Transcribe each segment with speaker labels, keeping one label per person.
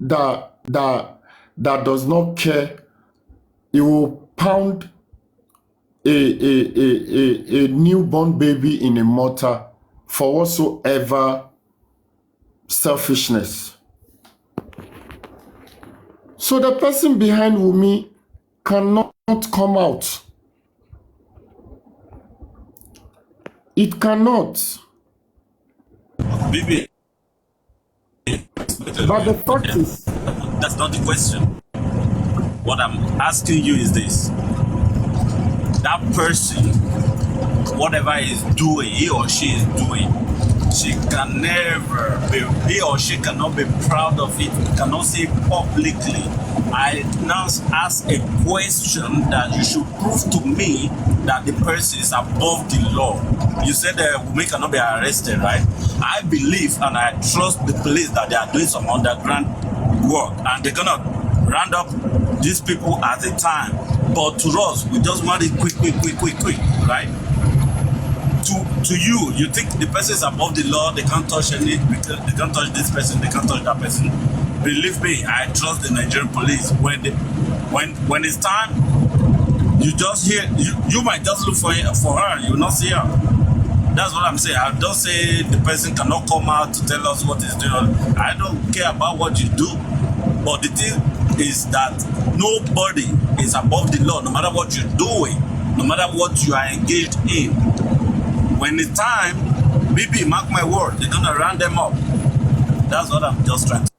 Speaker 1: that does not care, he will pound a newborn baby in a mortar for whatsoever selfishness. So the person behind Wumi cannot come out. It cannot.
Speaker 2: Baby,
Speaker 1: But the fact is,
Speaker 2: that's not the question. What I'm asking you is this. That person, whatever he's doing, he or she is doing, she can never be, he or she cannot be proud of it, cannot say publicly. I now ask a question that you should prove to me that the person is above the law. You said we cannot be arrested, right? I believe and I trust the police that they are doing some underground work and they're gonna round up these people at a time. But to us, we just want it quick, right? To you, you think the person is above the law, they can't touch any, they can't touch this person, they can't touch that person. Believe me, I trust the Nigerian police. When it's time, you just hear, you might just look for her, you will not see her. That's what I'm saying. I don't say the person cannot come out to tell us what he's doing. I don't care about what you do, but the thing is that nobody is above the law, no matter what you're doing, no matter what you are engaged in. When it's time, maybe, mark my word, they're gonna round them up. That's what I'm just trying to.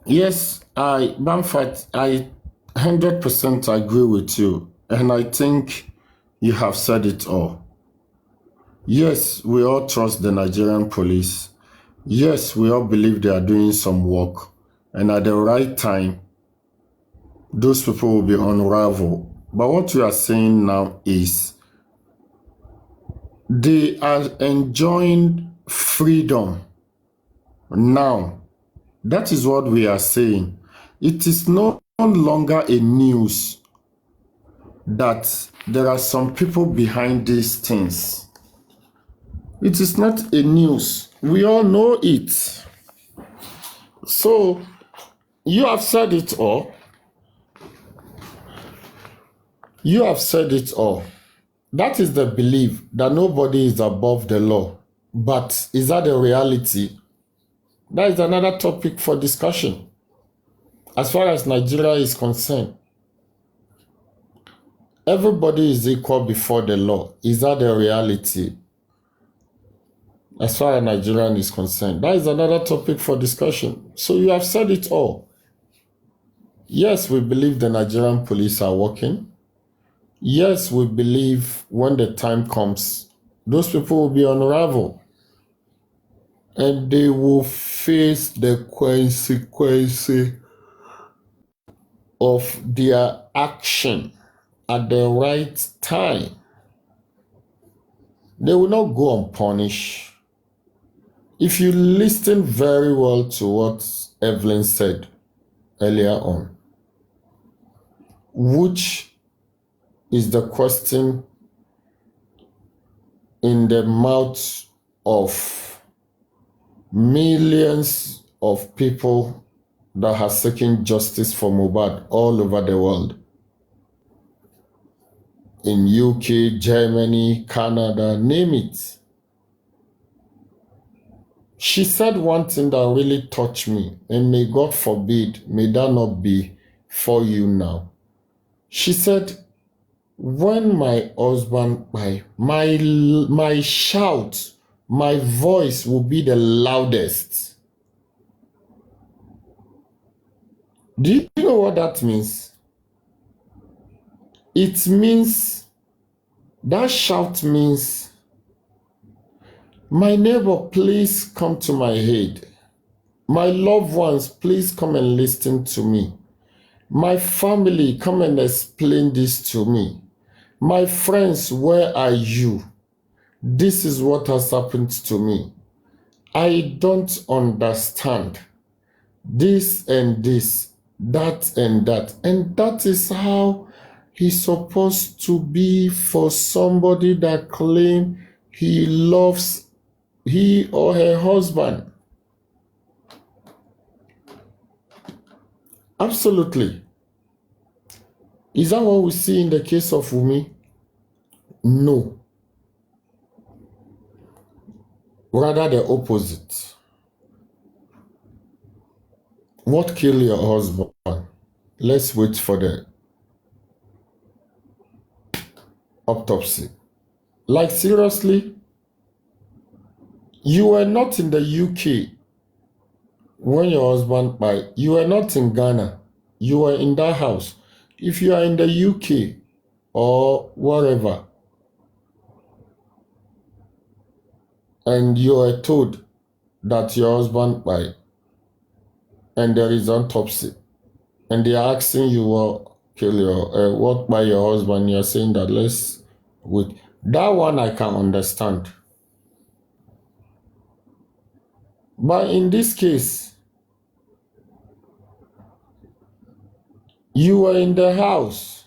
Speaker 1: yes, Bamfat, I 100% agree with you, and I think you have said it all. Yes, we all trust the Nigerian police. Yes, we all believe they are doing some work, and at the right time, those people will be unraveled. But what you are saying now is they are enjoying freedom now. That is what we are saying. It is no longer a news that there are some people behind these things. It is not a news. We all know it. So you have said it all. You have said it all. That is the belief that nobody is above the law. But is that a reality? That is another topic for discussion. As far as Nigeria is concerned, everybody is equal before the law. Is that a reality? As far as Nigerian is concerned, that is another topic for discussion. So you have said it all. Yes, we believe the Nigerian police are working. Yes, we believe when the time comes, those people will be unraveled and they will face the consequence of their action at the right time. They will not go unpunished. If you listen very well to what Evelyn said earlier on, which is the question in the mouths of millions of people that have seeking justice for Mohbad all over the world. In UK, Germany, Canada, name it. She said one thing that really touched me, and may God forbid, may that not be for you now. She said, when my husband, my shout, my voice will be the loudest. Do you know what that means? It means, that shout means, my neighbor, please come to my aid. My loved ones, please come and listen to me. My family, come and explain this to me. My friends, where are you? This is what has happened to me. I don't understand. This and this, that and that. And that is how he's supposed to be for somebody that claims he loves he or her husband. Absolutely. Is that what we see in the case of Wumi? No. Rather the opposite. What killed your husband? Let's wait for the autopsy. Like, seriously, you were not in the UK when your husband died. You were not in Ghana. You were in that house. If you are in the UK or wherever, and you are told that your husband died, and there is autopsy, and they are asking you what by your husband, you're saying that let's wait. That one I can understand. But in this case, you were in the house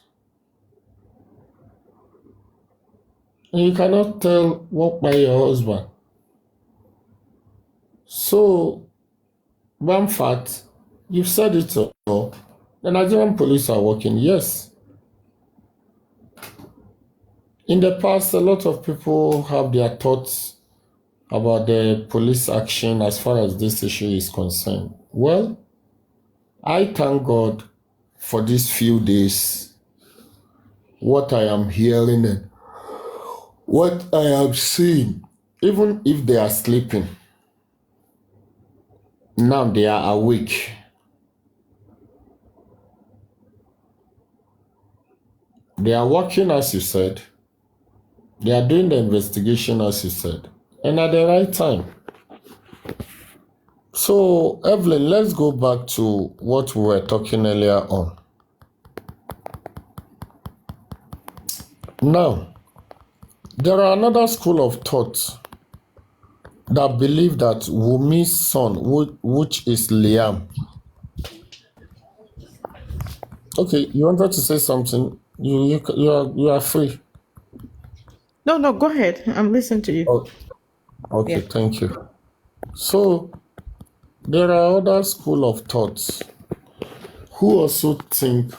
Speaker 1: and you cannot tell what by your husband. So, Bamfat, you've said it all. The Nigerian police are working, yes. In the past, a lot of people have their thoughts about the police action as far as this issue is concerned. Well, I thank God for these few days, what I am hearing and what I am seeing, even if they are sleeping. Now they are awake. They are working as you said. They are doing the investigation as you said. And at the right time. So, Evelyn, let's go back to what we were talking earlier on. Now, there are another school of thought that believe that Wumi's son, which is Liam. Okay, you wanted to say something? You are free.
Speaker 3: No, go ahead. I'm listening to you.
Speaker 1: Oh, okay,
Speaker 3: Yeah.
Speaker 1: thank you. So there are other school of thoughts who also think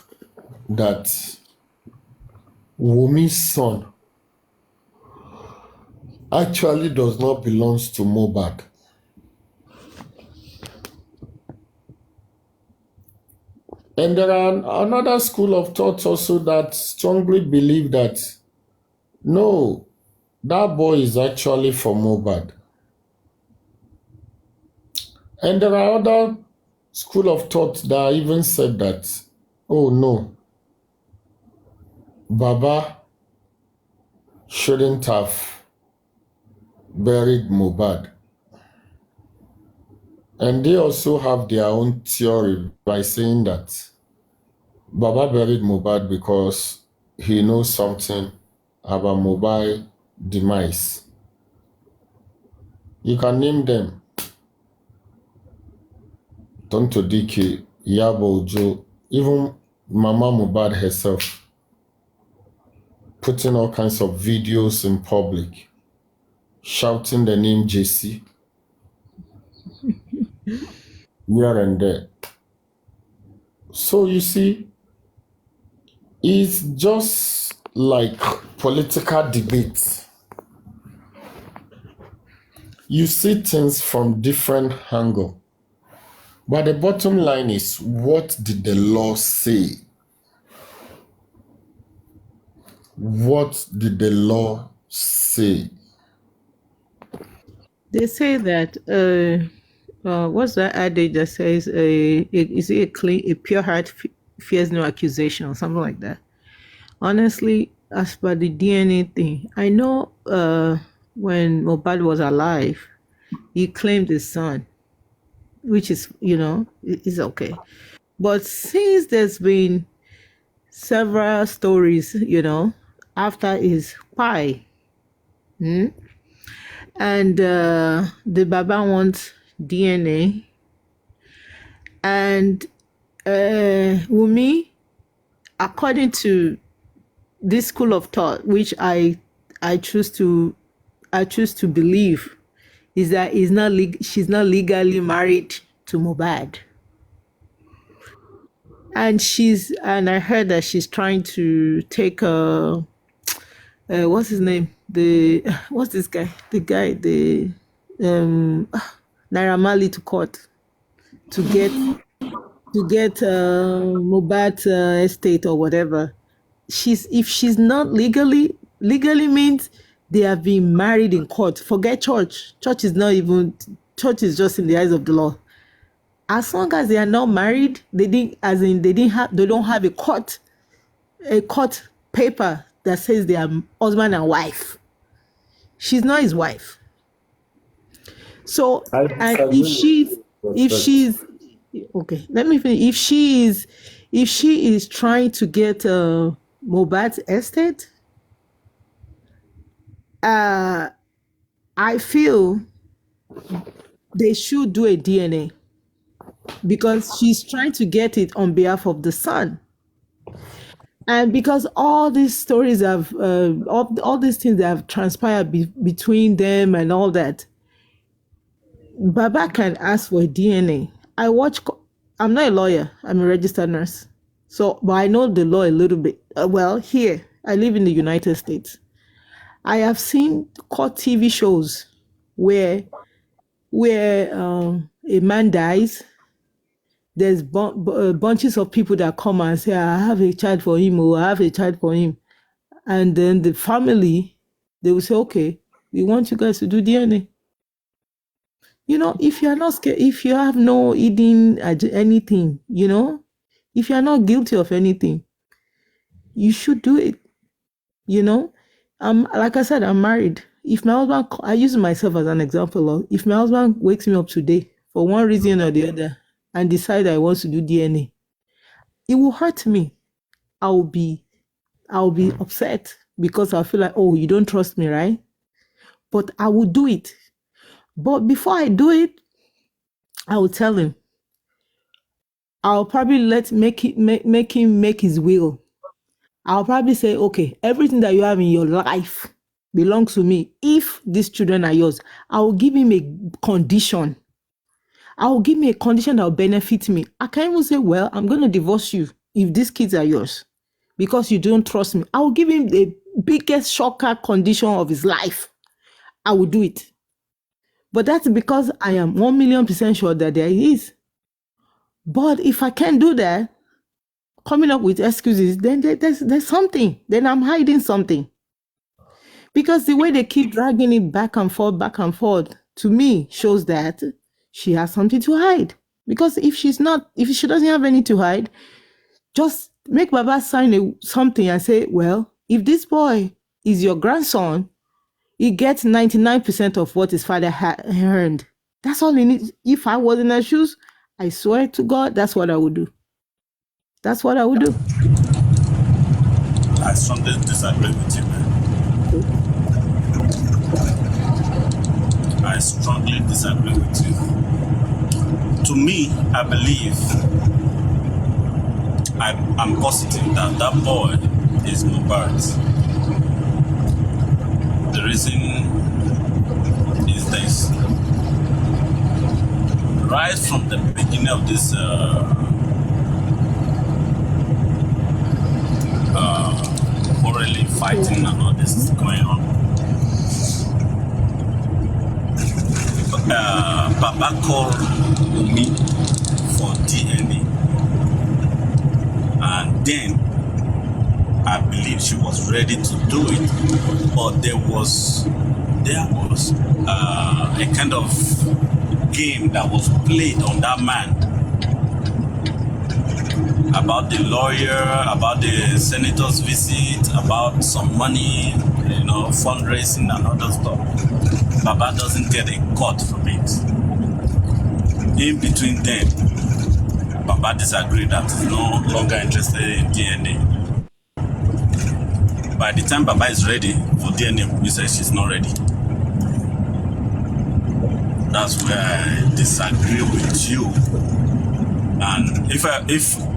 Speaker 1: that Wumi's son actually does not belong to Mohbad. And there are another school of thoughts also that strongly believe that no, that boy is actually from Mohbad. And there are other school of thought that even said that, oh no, Baba shouldn't have buried Mohbad. And they also have their own theory by saying that Baba buried Mohbad because he knows something about Mohbad's demise. You can name them. Tonto Dike, Iyabo Ojo, even Mama Mohbad herself, putting all kinds of videos in public, shouting the name JC here and there. So you see, it's just like political debate. You see things from different angles. But the bottom line is, what did the law say? What did the law say?
Speaker 3: They say that what's that adage that says is it a pure heart fears no accusation or something like that. Honestly, as per the DNA thing, I know when Mohbad was alive, he claimed his son, which is is okay. But since there's been several stories, after his pie, and the Baba wants DNA, and Wumi, according to this school of thought, which I choose to believe, is that she's not legally married to Mohbad. and I heard that she's trying to take what's his name? What's this guy? The Naira Marley to court to get Mohbad estate or whatever. If she's not legally means they have been married in court. Forget church. Church is just in the eyes of the law. As long as they are not married, they don't have a court paper that says they are husband and wife. She's not his wife. So,
Speaker 1: I
Speaker 3: and
Speaker 1: disagree.
Speaker 3: if she's okay, let me finish. If she is trying to get Mohbad's estate, I feel they should do a DNA because she's trying to get it on behalf of the son. And because all these stories have, all these things that have transpired between them and all that, Baba can ask for a DNA. I'm not a lawyer, I'm a registered nurse. So, but I know the law a little bit. Well, here, I live in the United States. I have seen court TV shows where a man dies. There's bunches of people that come and say, I have a child for him, or I have a child for him. And then the family, they will say, okay, we want you guys to do DNA. If you are not scared, if you have no hidden anything, if you are not guilty of anything, you should do it. Like I said, I'm married. If my husband, I use myself as an example. If my husband wakes me up today for one reason or the other and decide I want to do DNA, it will hurt me. I'll be upset because I feel like, oh, you don't trust me, right? But I will do it. But before I do it, I will tell him. I'll probably make him make his will. I'll probably say, okay, everything that you have in your life belongs to me. If these children are yours, I will give him a condition. I will give him a condition that will benefit me. I can't even say, well, I'm going to divorce you if these kids are yours because you don't trust me. I will give him the biggest shocker condition of his life. I will do it. But that's because I am 1,000,000% sure that there is. But if I can't do that, coming up with excuses, then there's something. Then I'm hiding something. Because the way they keep dragging it back and forth, to me, shows that she has something to hide. Because if she doesn't have anything to hide, just make Baba sign something and say, well, if this boy is your grandson, he gets 99% of what his father earned. That's all he needs. If I was in her shoes, I swear to God, that's what I would do. That's what I would do.
Speaker 2: I strongly disagree with you, man. I strongly disagree with you. To me, I believe, I'm positive that boy is Mohbad's. The reason is this. Right from the beginning of this quarreling, fighting, and all this is going on, Baba called me for DNA, and then I believe she was ready to do it, but there was a kind of game that was played on that man about the lawyer, about the senator's visit, about some money, fundraising and other stuff. Baba doesn't get a cut from it. In between them, Baba disagreed that he's no longer interested in DNA. By the time Baba is ready for DNA, we say she's not ready. That's where I disagree with you. And if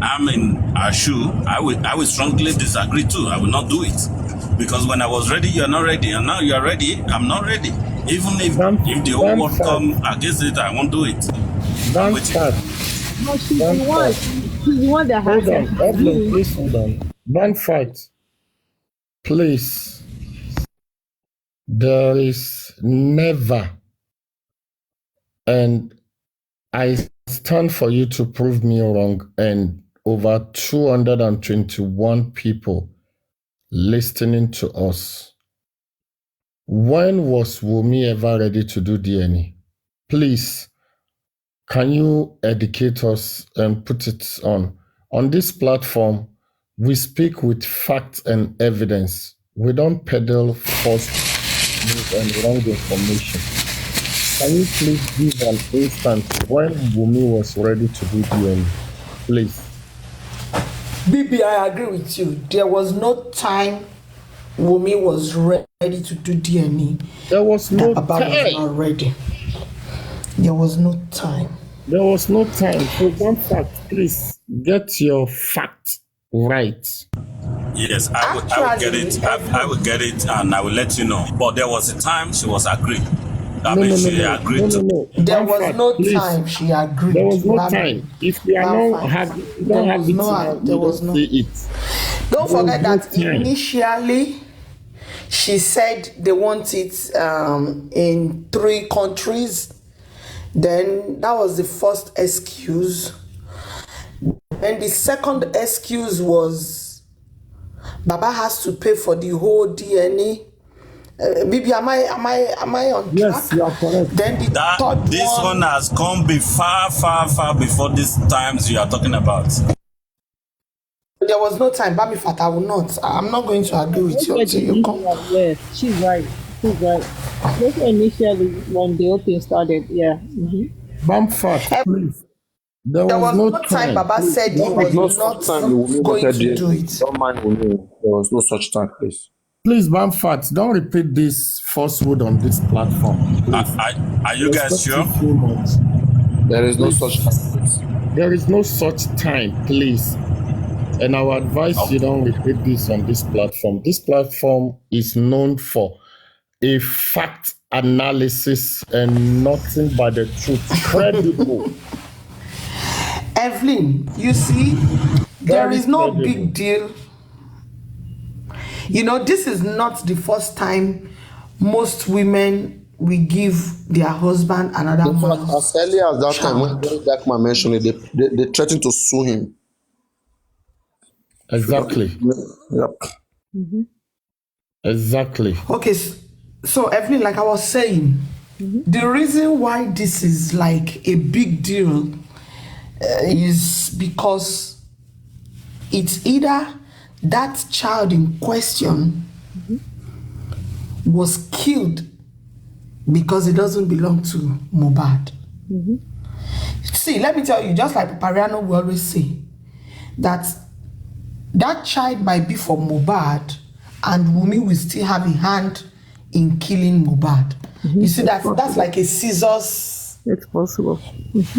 Speaker 2: I'm in her shoe, I will strongly disagree too. I will not do it. Because when I was ready, you're not ready. And now you're ready, I'm not ready. Even if the whole world come against it, I won't do it.
Speaker 1: Don't start.
Speaker 3: No, she's
Speaker 1: Don't
Speaker 3: the one.
Speaker 1: fight.
Speaker 3: She's the one that
Speaker 1: Hold
Speaker 3: has
Speaker 1: on,
Speaker 3: it.
Speaker 1: Evelyn,
Speaker 3: You.
Speaker 1: please hold on. Don't fight. Please. There is never, and I stand for you to prove me wrong, and over 221 people listening to us. When was Wumi ever ready to do DNA? Please, can you educate us and put it on? On this platform, we speak with facts and evidence. We don't peddle false news and wrong information. Can you please give an instance when Wumi was ready to do DNA? Please.
Speaker 4: BB, I agree with you. There was no time Wumi was ready to do DNA.
Speaker 1: There was
Speaker 4: That
Speaker 1: no
Speaker 4: Baba was
Speaker 1: time.
Speaker 4: not ready. There was no time.
Speaker 1: There was no time. For one fact, please get your fact right.
Speaker 2: Yes, I will get it. I will get it, and I will let you know. But there was a time she was agreed. I mean, she agreed to.
Speaker 4: There
Speaker 1: One
Speaker 4: was
Speaker 1: fact,
Speaker 4: no
Speaker 1: please.
Speaker 4: time she agreed.
Speaker 1: There was no
Speaker 4: Baba.
Speaker 1: time. If you are
Speaker 4: One
Speaker 1: not
Speaker 4: fact.
Speaker 1: have, you
Speaker 4: There
Speaker 1: don't have
Speaker 4: was
Speaker 1: it
Speaker 4: no-
Speaker 1: now,
Speaker 4: there
Speaker 1: you
Speaker 4: was
Speaker 1: don't
Speaker 4: no-
Speaker 1: see it.
Speaker 4: Don't
Speaker 1: There
Speaker 4: forget
Speaker 1: was
Speaker 4: that
Speaker 1: no time.
Speaker 4: initially she said they want it in 3 countries. Then that was the first excuse. And the second excuse was Baba has to pay for the whole DNA. Maybe am I on track?
Speaker 1: Yes, you are correct.
Speaker 4: Then the third
Speaker 2: This one has come far before these times you are talking about.
Speaker 4: there was no time. Bami Fat, I will not. I'm not going to agree with you until you come.
Speaker 3: Yes, she's right. She's right. Just initially when the whole thing started, yeah.
Speaker 1: Bamfat, please. There
Speaker 4: There
Speaker 1: was
Speaker 4: was
Speaker 1: no
Speaker 4: no time
Speaker 1: time.
Speaker 4: Baba said he
Speaker 5: There was no
Speaker 4: was
Speaker 5: such
Speaker 4: not
Speaker 5: time the woman
Speaker 4: going
Speaker 5: wanted
Speaker 4: to do
Speaker 5: DNA.
Speaker 4: it.
Speaker 5: Don't mind Wumi. There was no such time, please.
Speaker 1: Please, Bamfat, don't repeat this falsehood on this platform. Please.
Speaker 2: Are you guys
Speaker 1: Respect
Speaker 2: sure?
Speaker 1: you so much.
Speaker 5: There is no
Speaker 1: Please.
Speaker 5: such time, please.
Speaker 1: There is no such time, please. And I would advise you don't repeat this on this platform. This platform is known for a fact analysis and nothing but the truth. Credible.
Speaker 4: Evelyn, you see, there
Speaker 1: Very
Speaker 4: is no
Speaker 1: credible.
Speaker 4: big deal. You know, this is not the first time most women will give their husband another
Speaker 5: In fact,
Speaker 4: man's
Speaker 5: as early as that time when
Speaker 4: child.
Speaker 5: Gary Darkman mentioned it, they threatened to sue him.
Speaker 1: Exactly.
Speaker 5: Yep.
Speaker 1: Exactly.
Speaker 4: Okay, so Evelyn, like I was saying, the reason why this is like a big deal is because it's either that child in question was killed because it doesn't belong to Mohbad. See, let me tell you, just like Pariano will always say, that child might be for Mohbad and Wumi will still have a hand in killing Mohbad. You see, that's like a scissors.
Speaker 3: It's possible.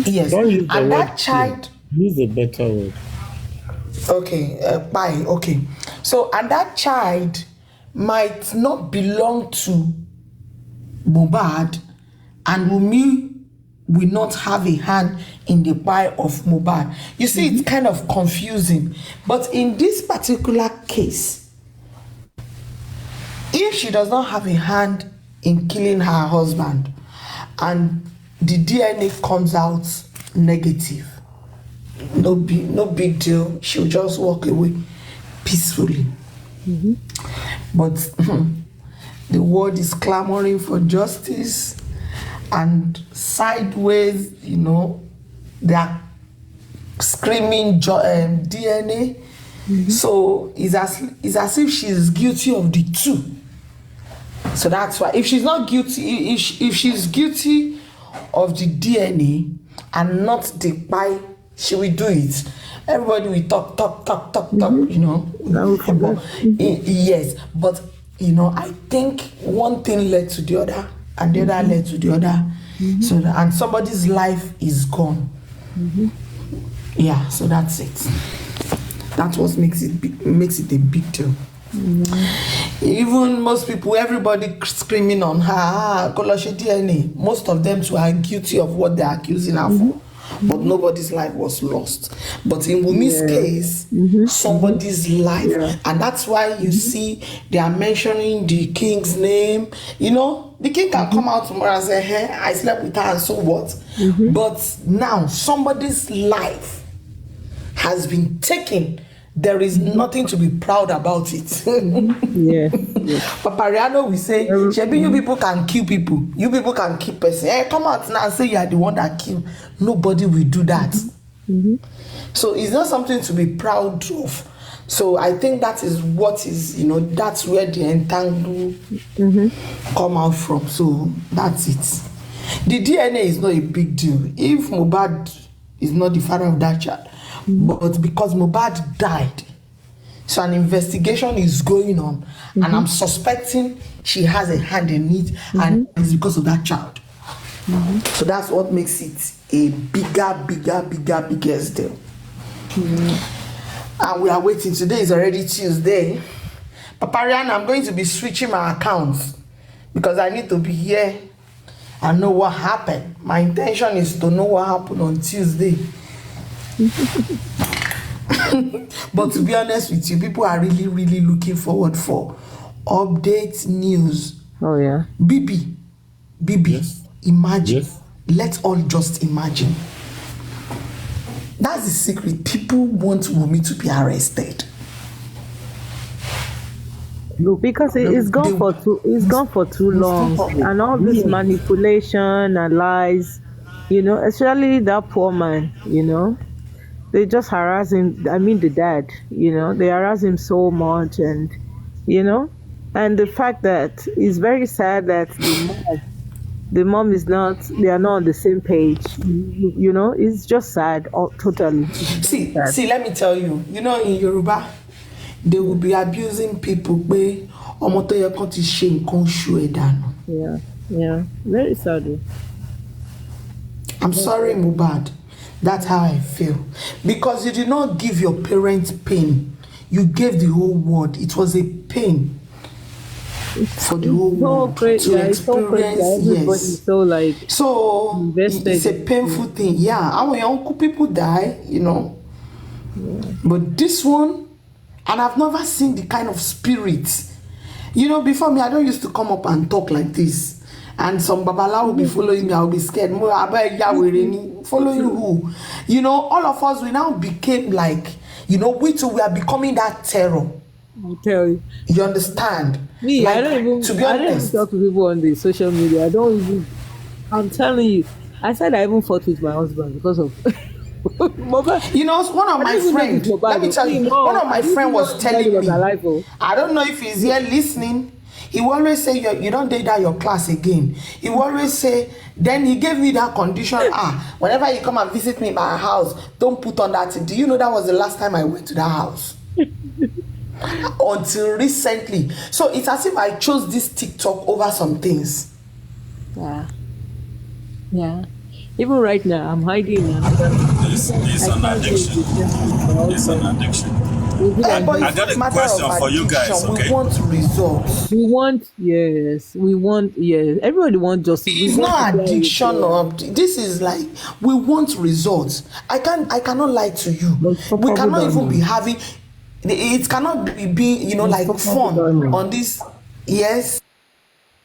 Speaker 4: Yes.
Speaker 1: Don't use the
Speaker 4: And
Speaker 1: word
Speaker 4: that child,
Speaker 1: Use a better word.
Speaker 4: okay, bye, okay. So, and that child might not belong to Mohbad, and Wumi will not have a hand in the buy of Mohbad. You see, it's kind of confusing. But in this particular case, if she does not have a hand in killing her husband and the DNA comes out negative, no big deal. She'll just walk away peacefully. But the world is clamoring for justice, and sideways, you know, they are screaming DNA. So it's as if she's guilty of the two. So that's why, if she's not guilty, if she's guilty of the DNA and not the pie, she will do it. Everybody will talk, you know. Yes, but you know, I think one thing led to the other, and the other led to the other. So and somebody's life is gone. Yeah, so that's it. That's what makes it a big deal. Even most people, everybody screaming on her, Koloshe DNA. Most of them too are guilty of what they're accusing her for. but nobody's life was lost. But in Wumi's
Speaker 3: Yeah.
Speaker 4: case, somebody's life,
Speaker 3: Yeah.
Speaker 4: and that's why you see they are mentioning the king's name. You know, the king can come out tomorrow and say, "Hey, I slept with her, and so what?" But now somebody's life has been taken. There is nothing to be proud about it.
Speaker 3: Yeah. Yeah.
Speaker 4: Papariano will say, "Shebi, you people can kill people. You people can kill person. Hey, come out now and say you are the one that killed." Nobody will do that. So it's not something to be proud of. So I think that is what is, that's where the entangle come out from. So that's it. The DNA is not a big deal. If Mohbad is not the father of that child, but because Mohbad died, so an investigation is going on, and I'm suspecting she has a hand in it, and it's because of that child. So that's what makes it a biggest deal. And we are waiting. Today is already Tuesday. Paparian, I'm going to be switching my accounts because I need to be here and know what happened. My intention is to know what happened on Tuesday. But to be honest with you, people are really looking forward for updates, news.
Speaker 3: Oh yeah.
Speaker 4: Bibi,
Speaker 1: Yes.
Speaker 4: imagine.
Speaker 1: Yes.
Speaker 4: Let's all just imagine. That's the secret. People want Wunmi to be arrested.
Speaker 3: Look, because it's gone for too long, and all this manipulation and lies, especially that poor man, they just harass him. I mean, the dad, they harass him so much, and and the fact that it's very sad that the mom is not, they are not on the same page. It's just sad, totally.
Speaker 4: See, let me tell you, in Yoruba, they will be abusing people.
Speaker 3: Yeah, very sad.
Speaker 4: I'm sorry, Mohbad. That's how I feel. Because you did not give your parents pain. You gave the whole world. It was a pain for the whole world to experience.
Speaker 3: Everybody's so like
Speaker 4: So
Speaker 3: invested.
Speaker 4: it's a painful thing. Yeah, our uncle people die, But this one, and I've never seen the kind of spirit. Before me, I don't used to come up and talk like this. And some babala will be following me. I'll be scared. Following who? All of us, we now became like, we too, we are becoming that terror.
Speaker 3: I'll tell you.
Speaker 4: You understand?
Speaker 3: Me,
Speaker 4: Like,
Speaker 3: I don't even talk to people on the social media. I'm telling you. I said I even fought with my husband because of Mohbad.
Speaker 4: One of my friends, let me tell you, one of my friends was telling me, I don't know if he's here listening. He will always say, you don't date that your class again. He will always say, then he gave me that condition, whenever you come and visit me in my house, don't put on that. Do you know that was the last time I went to that house? Until recently. So it's as if I chose this TikTok over some things.
Speaker 3: Yeah. Even right now, I'm hiding.
Speaker 2: It's an addiction. It's an addiction.
Speaker 4: But
Speaker 2: I got a
Speaker 4: matter
Speaker 2: question
Speaker 4: of
Speaker 2: for you guys,
Speaker 4: addiction.
Speaker 2: okay?
Speaker 4: We want results.
Speaker 3: Everybody wants justice.
Speaker 4: It's not addiction. This is like, we want results. I cannot lie to you. We cannot even be having, it cannot be like fun on this. Yes.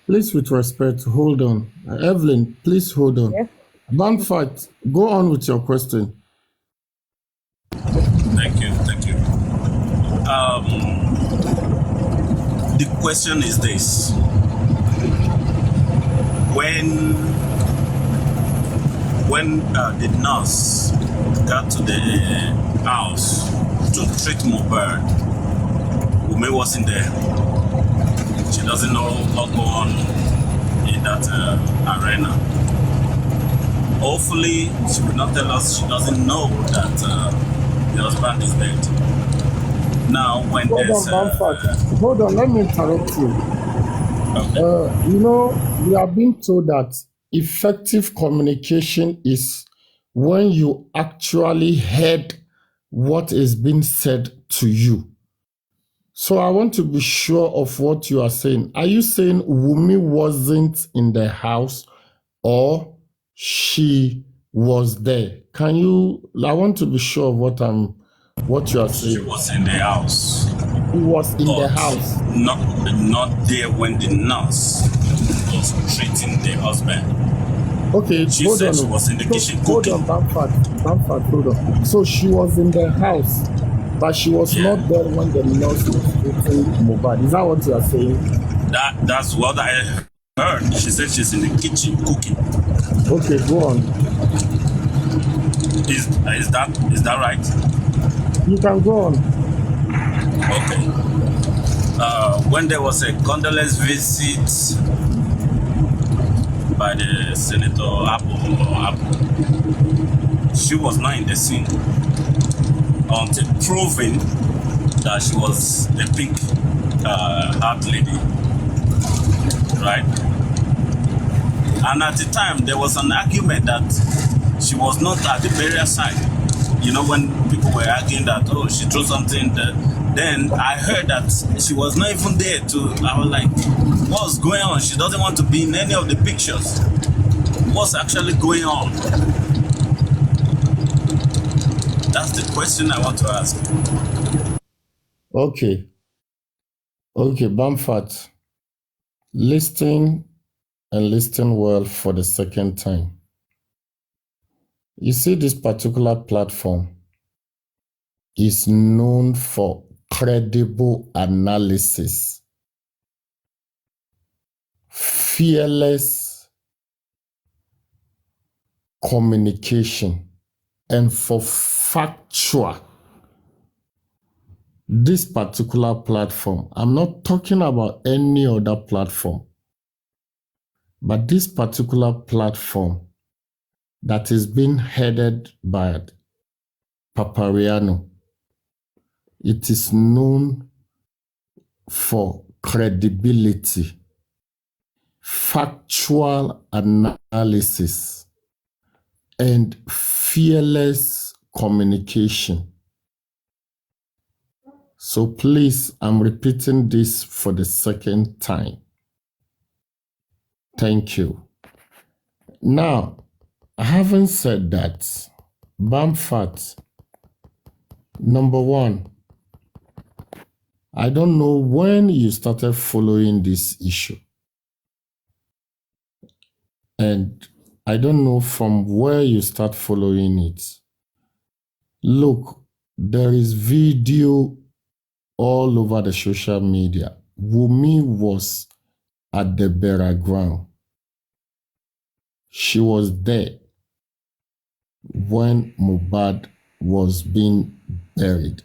Speaker 1: Please, with respect, hold on. Evelyn, please hold on.
Speaker 3: Yes.
Speaker 1: Banfat, go on with your question.
Speaker 2: Thank you. The question is this: when the nurse got to the house to treat Mohbad, Wunmi wasn't there. She doesn't know what go on in that arena. Hopefully, she will not tell us she doesn't know that the husband is dead. Now, when there's
Speaker 1: Hold on, let me interrupt you.
Speaker 2: okay.
Speaker 1: We are being told that effective communication is when you actually heard what is being said to you. So I want to be sure of what you are saying. Are you saying Wunmi wasn't in the house, or she was there. Can you? I want to be sure of what you are
Speaker 2: She
Speaker 1: saying.
Speaker 2: was in the house,
Speaker 1: He was in the
Speaker 2: but
Speaker 1: house.
Speaker 2: not there when the nurse was treating the husband.
Speaker 1: Okay,
Speaker 2: She
Speaker 1: hold
Speaker 2: said she
Speaker 1: on.
Speaker 2: was in the kitchen
Speaker 1: Hold
Speaker 2: cooking.
Speaker 1: on, Bamford, hold on. So she was in the house, but she was
Speaker 2: Yeah.
Speaker 1: not there when the nurse was treating Mohbad. Is that what you are saying?
Speaker 2: That's what I heard. She said she's in the kitchen cooking.
Speaker 1: Okay, go on.
Speaker 2: Is that right?
Speaker 1: You can go on.
Speaker 2: Okay. When there was a condolence visit by the Senator Apple, she was not in the scene until proving that she was a pink heart lady, right? And at the time, there was an argument that she was not at the burial site. You know, when people were arguing that, oh, she threw something there. Then I heard that she was not even there I was like, what's going on? She doesn't want to be in any of the pictures. What's actually going on? That's the question I want to ask.
Speaker 1: Okay, Bamford. Listen and listen well for the second time. You see, this particular platform is known for credible analysis, fearless communication, and for factual. This particular platform, I'm not talking about any other platform, but this particular platform that is being headed by Papariano, it is known for credibility, factual analysis, and fearless communication. So please, I'm repeating this for the second time. Thank you. Now, having said that, Bamford, number one, I don't know when you started following this issue. And I don't know from where you start following it. Look, there is video all over the social media. Wunmi was at the burial ground. She was there when Mohbad was being buried.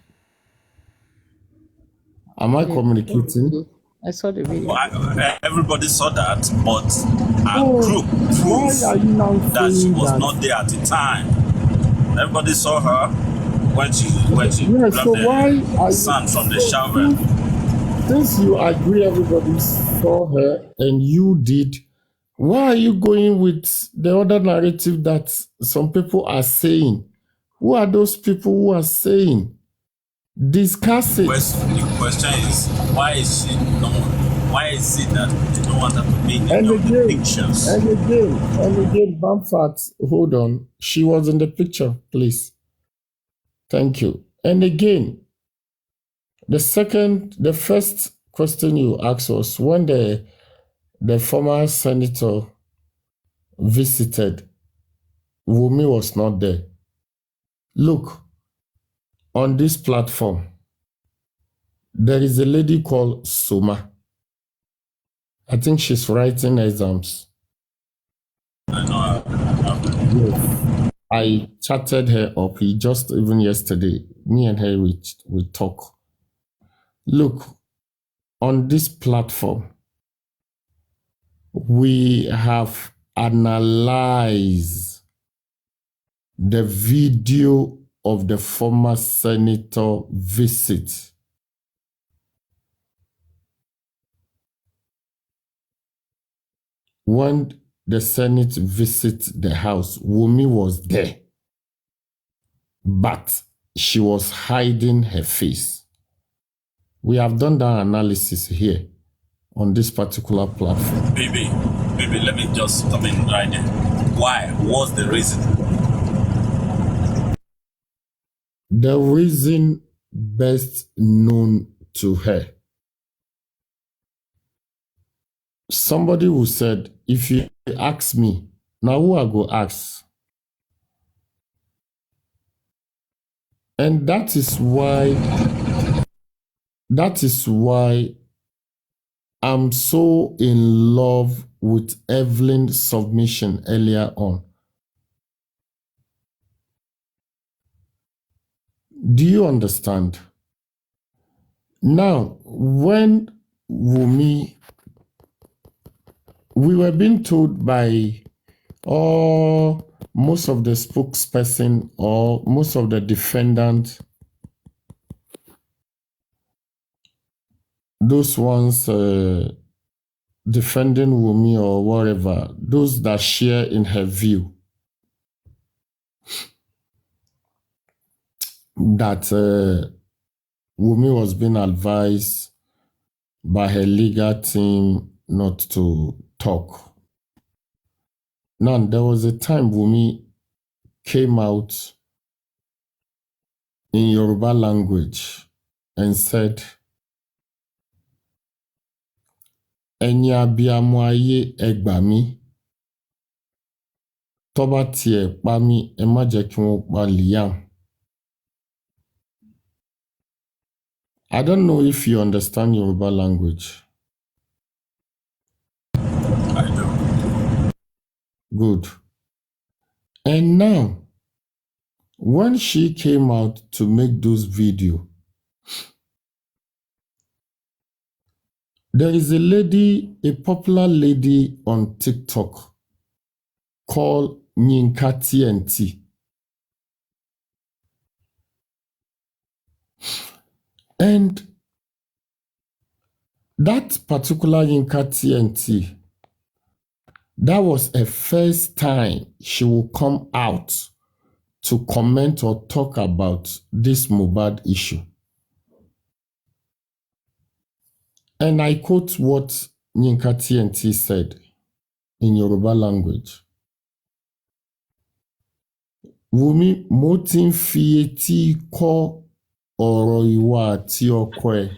Speaker 1: Am I communicating?
Speaker 3: I saw the video.
Speaker 2: Well, everybody saw that, but our
Speaker 1: Oh,
Speaker 2: group
Speaker 1: why
Speaker 2: proved
Speaker 1: are you now
Speaker 2: that she
Speaker 1: saying
Speaker 2: was
Speaker 1: that?
Speaker 2: not there at the time. Everybody saw her when she
Speaker 1: Yeah,
Speaker 2: grabbed
Speaker 1: so why are
Speaker 2: the sand from the
Speaker 1: you,
Speaker 2: shower.
Speaker 1: since you agree everybody saw her and you did, why are you going with the other narrative that some people are saying? Who are those people who are saying? Discuss it.
Speaker 2: The question is, why is it that they don't want her to be in
Speaker 1: And
Speaker 2: any of the
Speaker 1: again,
Speaker 2: pictures?
Speaker 1: and again, Bamford, hold on. She was in the picture, please. Thank you. And again, the first question you asked was when the former senator visited, Wunmi was not there. Look, on this platform, there is a lady called Suma. I think she's writing exams. Yes. I chatted her up. Just even yesterday, me and her, we talk. Look, on this platform, we have analyzed the video of the former senator visit. When the Senate visited the house, Wunmi was there, but she was hiding her face. We have done that analysis here on this particular platform.
Speaker 2: Baby, let me just come in right there. Why? What's the reason?
Speaker 1: the reason best known to her. Somebody who said, if you ask me, now who I go ask? And that is why I'm so in love with Evelyn's submission earlier on. Do you understand? Now, when Wumi, we were being told by most of the spokesperson or most of the defendants, those ones defending Wumi or whatever, those that share in her view, that Wumi was being advised by her legal team not to talk. Now, there was a time Wumi came out in Yoruba language and said, "Ẹ̀yin abiyamọ ayé ẹ gbà mí, tó bá tiẹ̀ pa mí, ẹ má jẹ́ kí wọ́n pa Liam." I don't know if you understand Yoruba language.
Speaker 2: I do.
Speaker 1: Good. And now, when she came out to make those videos, there is a lady, a popular lady on TikTok called Yinka TNT. And that particular Yinka TNT, that was a first time she will come out to comment or talk about this Mohbad issue. And I quote what Yinka TNT said in Yoruba language. Wumi, mo ti ń fi etí kọ́ ọ̀rọ̀ ìwà àti ọkọ ẹ̀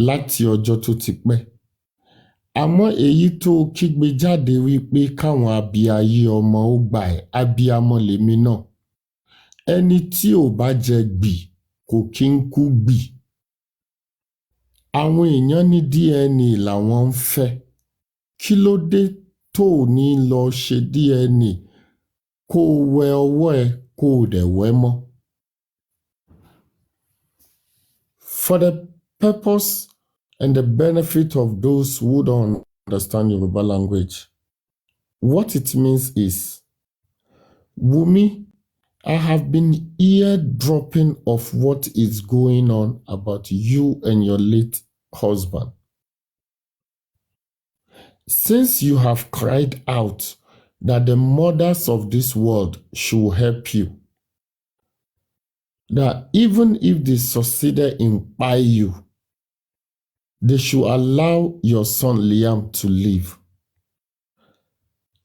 Speaker 1: láti ọjọ́ tó ti pẹ́. Àmọ́ èyí tó kígbe jáde wípé káwọn abiyayé ọmọ ó gbà ẹ́, abiyamọ lèmi náà. Ẹni tí ò bá jẹ gbì kò kí ń kú gbì. Àwọn èèyàn ní DNA làwọn ń fẹ́. Kí ló dé tó ní lọ ṣe DNA kó o wẹ ọwọ́ ẹ kó o dẹ̀ wẹ́ mọ́? For the purpose and the benefit of those who don't understand Yoruba language, what it means is, Wumi, I have been eardropping of what is going on about you and your late husband. Since you have cried out that the mothers of this world should help you, that even if they succeeded in buying you, they should allow your son Liam to live.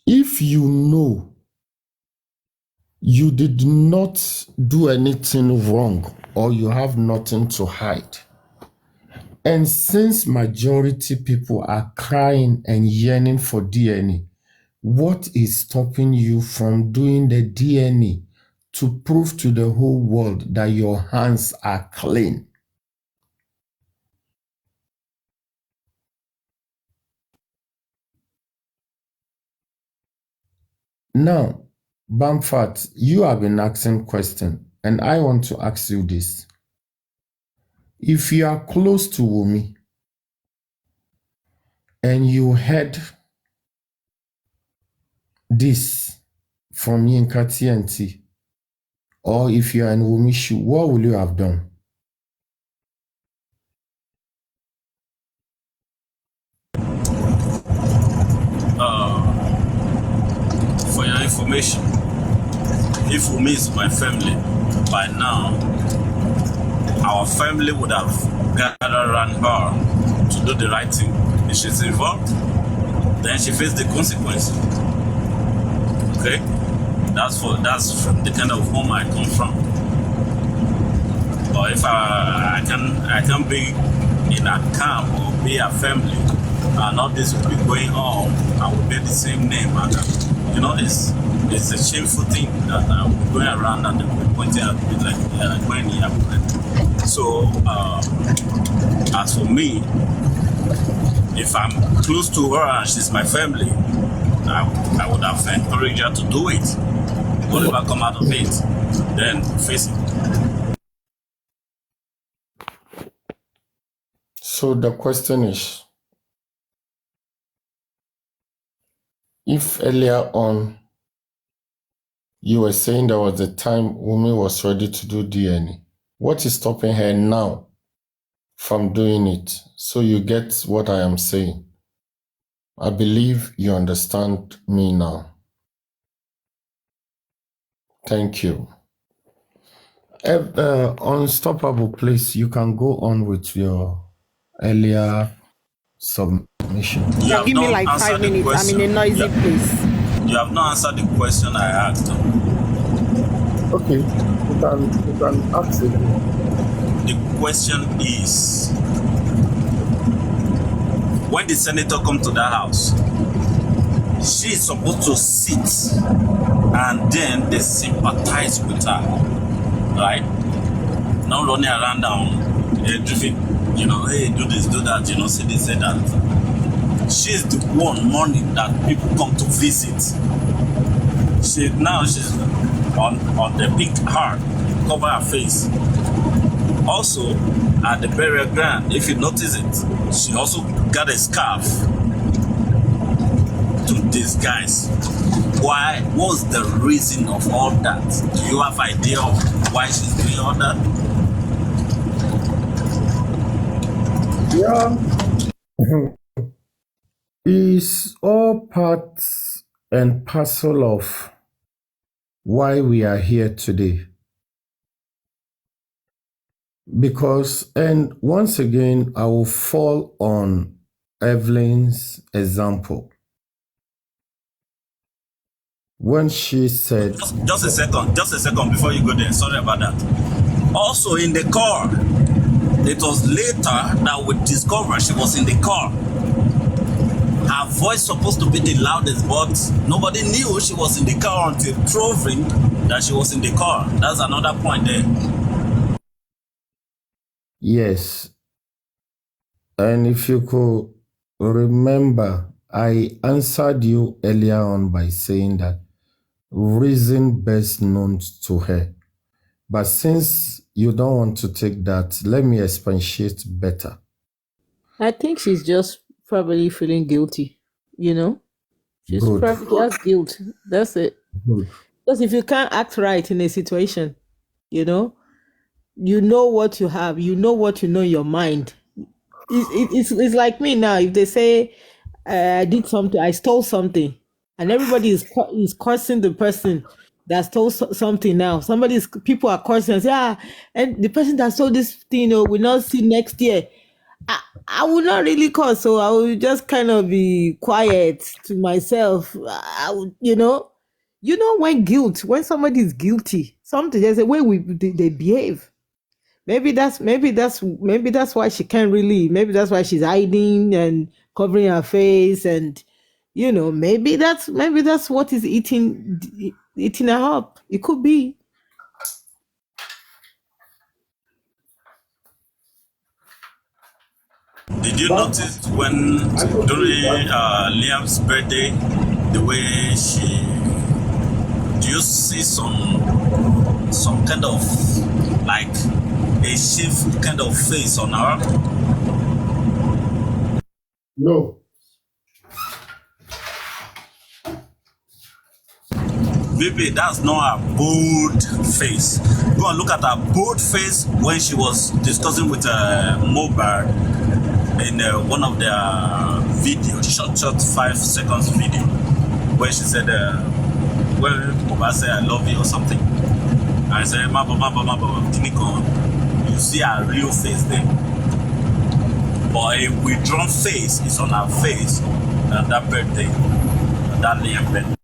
Speaker 1: If you know you did not do anything wrong or you have nothing to hide, and since majority people are crying and yearning for DNA, what is stopping you from doing the DNA to prove to the whole world that your hands are clean? Now, Bamfat, you have been asking questions, and I want to ask you this. If you are close to Wumi and you heard this from Yinka TNT, or if you are in Wumi's shoe, what will you have done?
Speaker 2: For your information, if Wumi is my family, by now, our family would have gathered around her to do the right thing. If she's involved, then she faces the consequences. Okay? That's from the kind of home I come from. But if I can be in a camp or be a family, and all this will be going on, I will bear the same name, and it's a shameful thing that I will be going around and they will be pointing at me like when he happened. So as for me, if I'm close to her and she's my family, I would have encouraged her to do it. Whatever come out of it, then face it.
Speaker 1: So the question is, if earlier on you were saying there was a time Wunmi was ready to do DNA, what is stopping her now from doing it? So you get what I am saying. I believe you understand me now. Thank you. Unstoppable, please, you can go on with your earlier submission.
Speaker 2: You
Speaker 4: Yeah,
Speaker 2: have
Speaker 4: give me
Speaker 2: not
Speaker 4: like 5
Speaker 2: answered the
Speaker 4: minutes. I'm in a
Speaker 2: question.
Speaker 4: noisy
Speaker 2: Yeah.
Speaker 4: place.
Speaker 2: You have not answered the question I asked.
Speaker 1: Okay, you can ask it.
Speaker 2: The question is, when the senator come to that house, she is supposed to sit and then they sympathize with her, right? Not running around down, driven, hey, do this, do that, say this, say that. She's the one morning that people come to visit. She's on the big heart, cover her face. Also, at the burial ground, if you notice it, she also got a scarf to disguise. Why? What's the reason of all that? Do you have idea of why she's doing all that?
Speaker 1: Yeah. It's all part and parcel of why we are here today. Because, and once again, I will fall on Evelyn's example. When she said,
Speaker 2: Just a second before you go there. Sorry about that. Also in the car, it was later that we discovered she was in the car. Her voice supposed to be the loudest, but nobody knew she was in the car until proving that she was in the car. That's another point there.
Speaker 1: yes. And if you could remember, I answered you earlier on by saying that reason best known to her. But since you don't want to take that, let me expatiate better.
Speaker 3: I think she's just probably feeling guilty, She's
Speaker 1: Good.
Speaker 3: probably has guilt. That's it.
Speaker 1: Good.
Speaker 3: Because if you can't act right in a situation, you know what you have, what you know in your mind. It's like me now. If they say I did something, I stole something, and everybody is cursing the person that stole something now. People are cursing and say, and the person that stole this thing, will not see next year. I will not really curse, so I will just kind of be quiet to myself. I would, when somebody is guilty, something there's a way they behave. Maybe that's why she can't really. Maybe that's why she's hiding and covering her face, and maybe that's what is eating her up. It could be.
Speaker 2: Did you notice when during Liam's birthday, the way do you see some kind of like a shameful kind of face on her?
Speaker 1: No.
Speaker 2: Baby, that's not a bold face. Go and look at her bold face when she was discussing with Mohbad in one of their videos, short 5 seconds video, where she said, when Mohbad said, I love you or something. And I said, you see her real face there. But a withdrawn face is on her face on that birthday, that Liam birthday.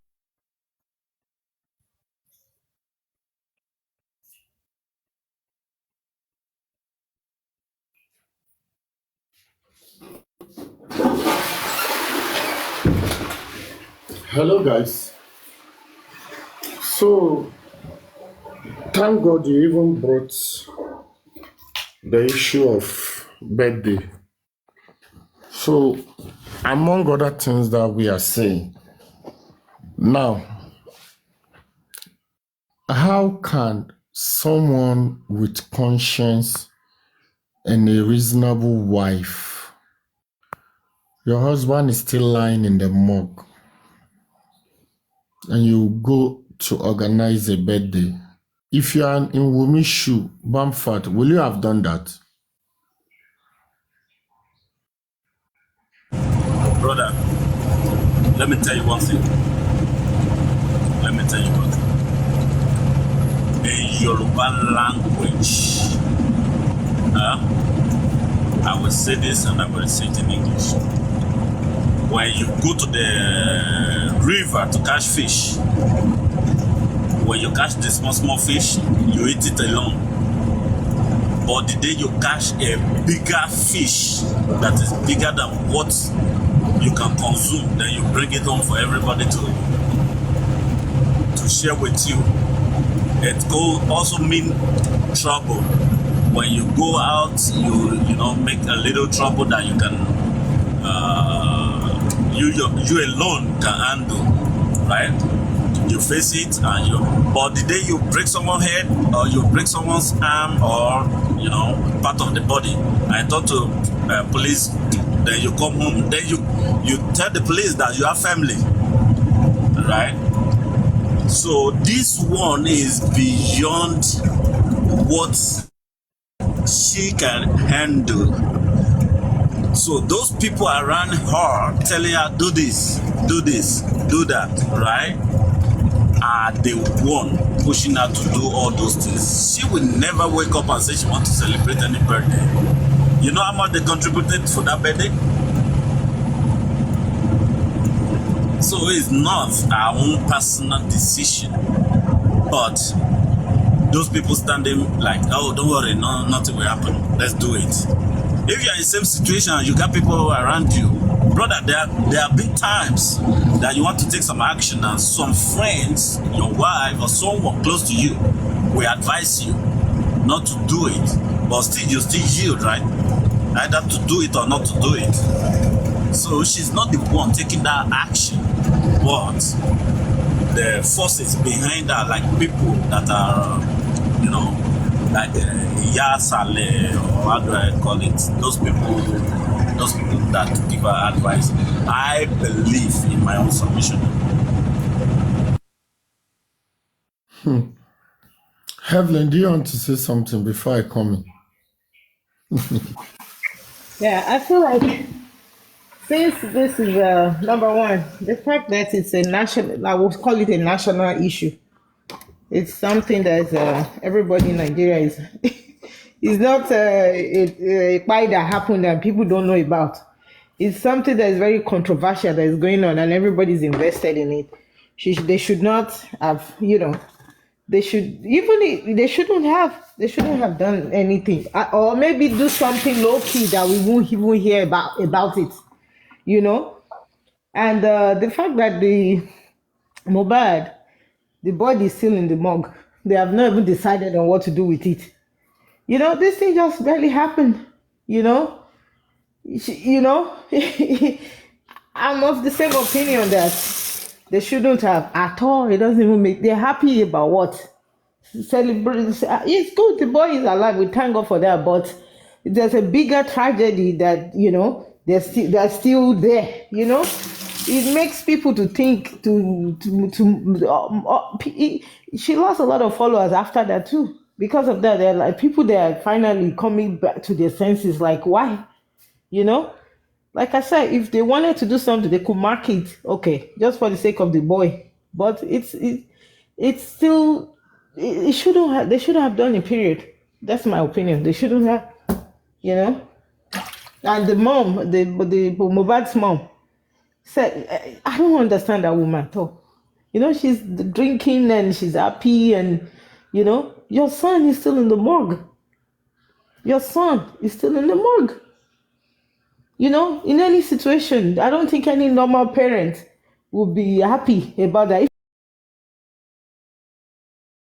Speaker 1: Hello, guys. So, thank God you even brought the issue of birthday. So, among other things that we are saying, now, how can someone with conscience and a reasonable wife, your husband is still lying in the morgue, and you go to organize a birthday? If you are in Wumi's shoe, Bamford, will you have done that?
Speaker 2: Brother, let me tell you one thing. Let me tell you one thing. In Yoruba language, I will say this and I will say it in English. When you go to the river to catch fish, when you catch the small fish, you eat it alone. But the day you catch a bigger fish that is bigger than what you can consume, then you bring it home for everybody to share with you. It could also mean trouble. When you go out, you know make a little trouble that you can you alone can handle, right? You face it and but the day you break someone's head or you break someone's arm or part of the body, I talk to police, then you come home, then you tell the police that you have family, right? So this one is beyond what she can handle. So those people around her telling her do this, do that, right, are the one pushing her to do all those things. She will never wake up and say she wants to celebrate any birthday. You know how much they contributed for that birthday? So it's not our own personal decision, but those people standing like, oh, don't worry, no, nothing will happen. Let's do it. If you're in the same situation and you got people around you, brother, there are big times that you want to take some action, and some friends, your wife or someone close to you will advise you not to do it, but you still yield, right? Either to do it or not to do it. So she's not the one taking that action, but the forces behind her, like people that are, like Yasale, or how do I call it? Those people that give her advice. I believe in my own submission.
Speaker 1: Evelyn, do you want to say something before I come in?
Speaker 3: Yeah, I feel like since this is number one, the fact that it's a national, I would call it a national issue. It's something that everybody in Nigeria is. It's not a fight that happened that people don't know about. It's something that is very controversial that is going on, and everybody's invested in it. They should not have, they shouldn't have done anything, or maybe do something low key that we won't even hear about it, And the fact that the Mohbad, the body is still in the morgue, they have not even decided on what to do with it. This thing just barely happened. I'm of the same opinion that they shouldn't have at all. It doesn't even make. They're happy about what? Celebrate. It's good. The boy is alive. We thank God for that. But there's a bigger tragedy that they're still there. It makes people to think she lost a lot of followers after that too. Because of that, they're like people that are finally coming back to their senses. Like, why? Like I said, if they wanted to do something, they could mark it, okay, just for the sake of the boy. But it's still, it shouldn't have. They shouldn't have done it. Period. That's my opinion. They shouldn't have. And the mom, the Mohbad's mom, said, I don't understand that woman at all. She's drinking and she's happy, and your son is still in the morgue. Your son is still in the morgue. In any situation, I don't think any normal parent will be happy about that.